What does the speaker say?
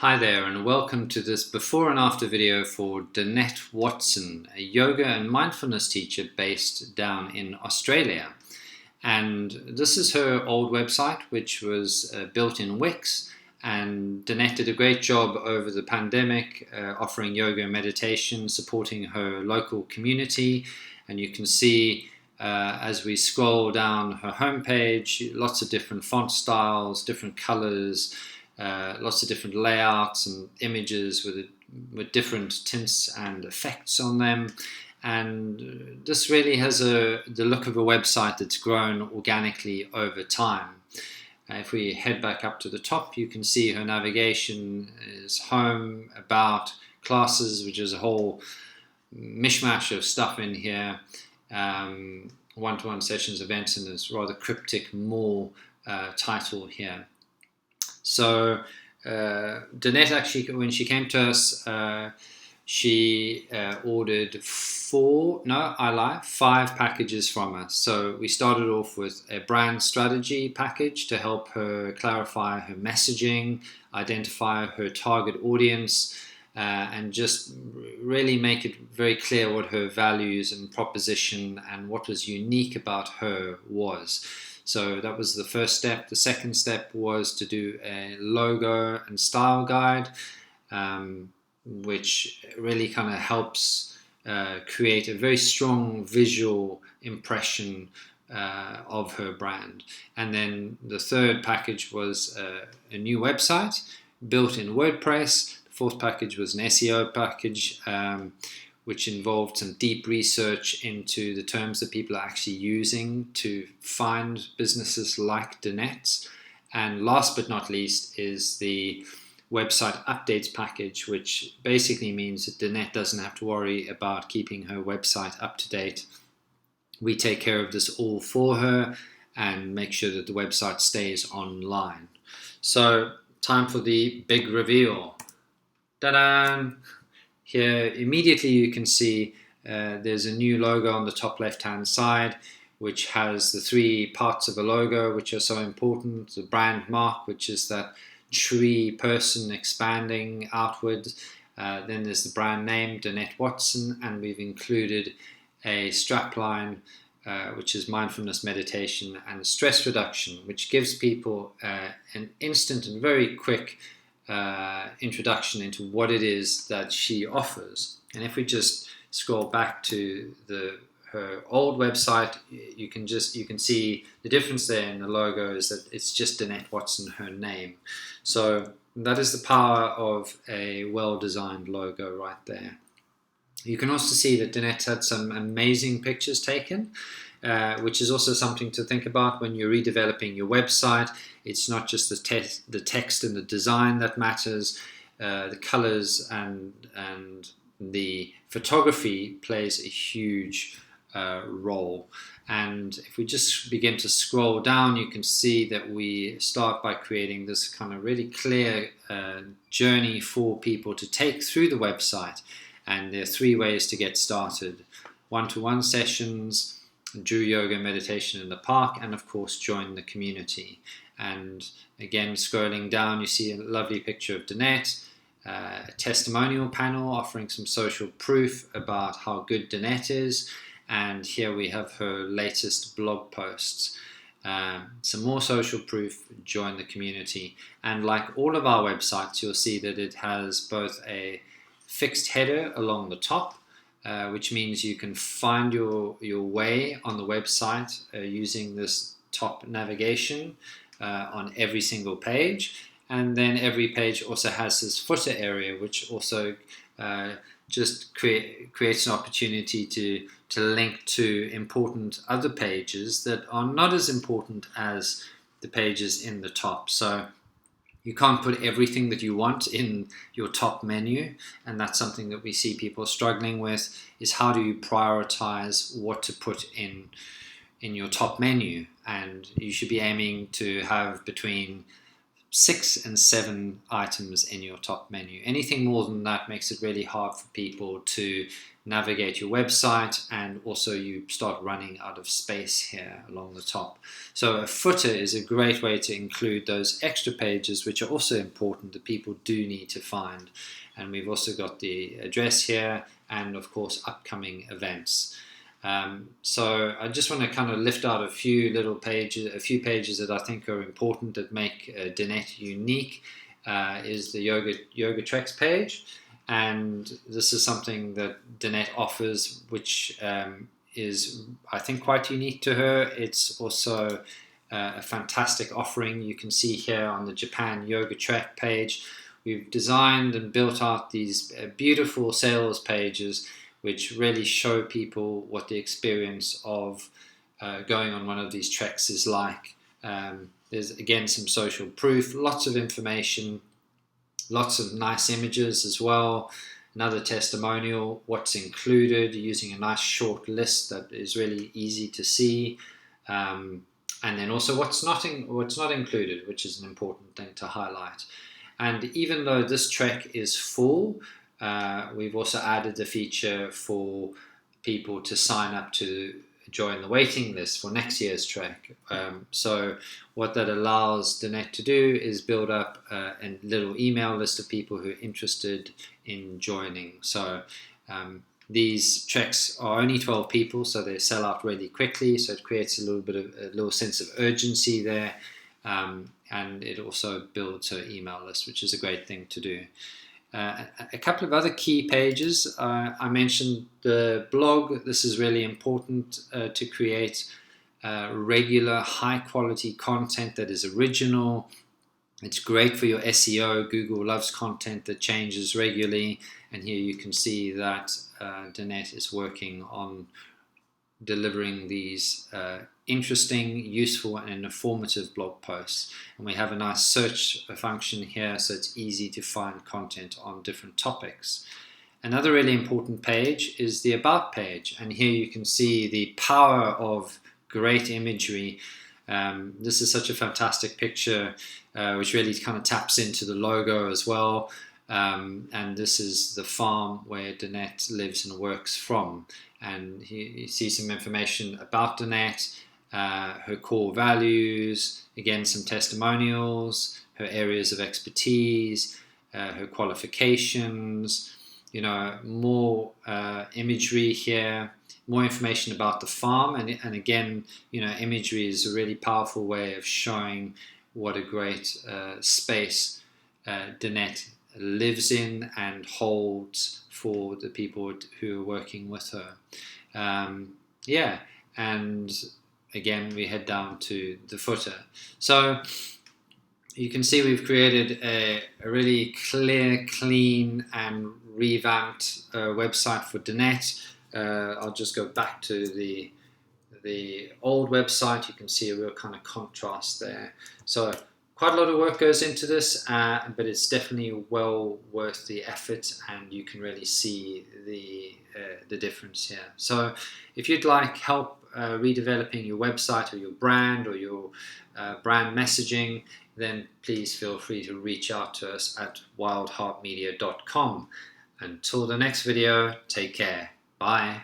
Hi there and welcome to this before and after video for Danette Watson, a yoga and mindfulness teacher based down in Australia. And this is her old website, which was built in Wix. And Danette did a great job over the pandemic offering yoga and meditation, supporting her local community. And you can see as we scroll down her homepage, lots of different font styles, different colors, lots of different layouts and images with different tints and effects on them. And this really has the look of a website that's grown organically over time. If we head back up to the top, you can see her navigation is home, about, classes, which is a whole mishmash of stuff in here. One-to-one sessions, events, and this rather cryptic more title here. So Danette actually, when she came to us, she ordered 5 packages from us. So we started off with a brand strategy package to help her clarify her messaging, identify her target audience, and just really make it very clear what her values and proposition and what was unique about her was. So that was the first step. The second step was to do a logo and style guide, which really kind of helps create a very strong visual impression of her brand. And then the third package was a new website built in WordPress. The fourth package was an SEO package, which involved some deep research into the terms that people are actually using to find businesses like Danette's. And last but not least is the website updates package, which basically means that Danette doesn't have to worry about keeping her website up to date. We take care of this all for her and make sure that the website stays online. So time for the big reveal. Ta-da! Here immediately you can see there's a new logo on the top left hand side, which has the 3 parts of a logo which are so important. The brand mark, which is that tree person expanding outward. Then there's the brand name, Danette Watson, and we've included a strapline which is mindfulness meditation and stress reduction, which gives people an instant and very quick introduction into what it is that she offers. And if we just scroll back to her old website, you can see the difference there in the logo is that it's just Danette Watson, her name. So that is the power of a well-designed logo right there. You can also see that Danette had some amazing pictures taken, which is also something to think about when you're redeveloping your website. It's not just the text and the design that matters. The colors and the photography plays a huge role. And if we just begin to scroll down, you can see that we start by creating this kind of really clear journey for people to take through the website. And there are 3 ways to get started: one-to-one sessions, do yoga and meditation in the park, and of course join the community. And again, scrolling down, you see a lovely picture of Danette, a testimonial panel offering some social proof about how good Danette is. And here we have her latest blog posts. Some more social proof, join the community. And like all of our websites, you'll see that it has both a fixed header along the top, which means you can find your way on the website using this top navigation on every single page. And then every page also has this footer area, which also just creates an opportunity to link to important other pages that are not as important as the pages in the top. So you can't put everything that you want in your top menu, and that's something that we see people struggling with, is how do you prioritize what to put in your top menu. And you should be aiming to have between 6 and 7 items in your top menu. Anything more than that makes it really hard for people to navigate your website, and also you start running out of space here along the top. So a footer is a great way to include those extra pages, which are also important that people do need to find. And we've also got the address here, and of course upcoming events. So I just want to kind of lift out a few pages that I think are important, that make Danette unique. Is the yoga treks page, and this is something that Danette offers, which is, I think, quite unique to her. It's also a fantastic offering. You can see here on the Japan Yoga Trek page, we've designed and built out these beautiful sales pages which really show people what the experience of going on one of these treks is like. There's again some social proof, lots of information, lots of nice images as well, another testimonial, what's included, using a nice short list that is really easy to see, and then also what's not included, which is an important thing to highlight. And even though this trek is full, we've also added the feature for people to sign up to join the waiting list for next year's trek. So what that allows Danette to do is build up a little email list of people who are interested in joining. So these treks are only 12 people, so they sell out really quickly. So it creates a little sense of urgency there, and it also builds her email list, which is a great thing to do. A couple of other key pages. I mentioned the blog. This is really important to create regular, high-quality content that is original. It's great for your SEO. Google loves content that changes regularly, and here you can see that Danette is working on delivering these interesting, useful, and informative blog posts. And we have a nice search function here, so it's easy to find content on different topics. Another really important page is the About page, and here you can see the power of great imagery. This is such a fantastic picture, which really kind of taps into the logo as well. And this is the farm where Danette lives and works from. And you see some information about Danette, her core values, again some testimonials, her areas of expertise, her qualifications, more imagery here, more information about the farm, and again, imagery is a really powerful way of showing what a great space Danette lives in and holds for the people who are working with her. And again, we head down to the footer. So you can see we've created a really clear, clean, and revamped website for Danette. I'll just go back to the old website. You can see a real kind of contrast there. So quite a lot of work goes into this, but it's definitely well worth the effort, and you can really see the difference here. So if you'd like help redeveloping your website or your brand or your brand messaging, then please feel free to reach out to us at wildheartmedia.com. Until the next video, take care. Bye.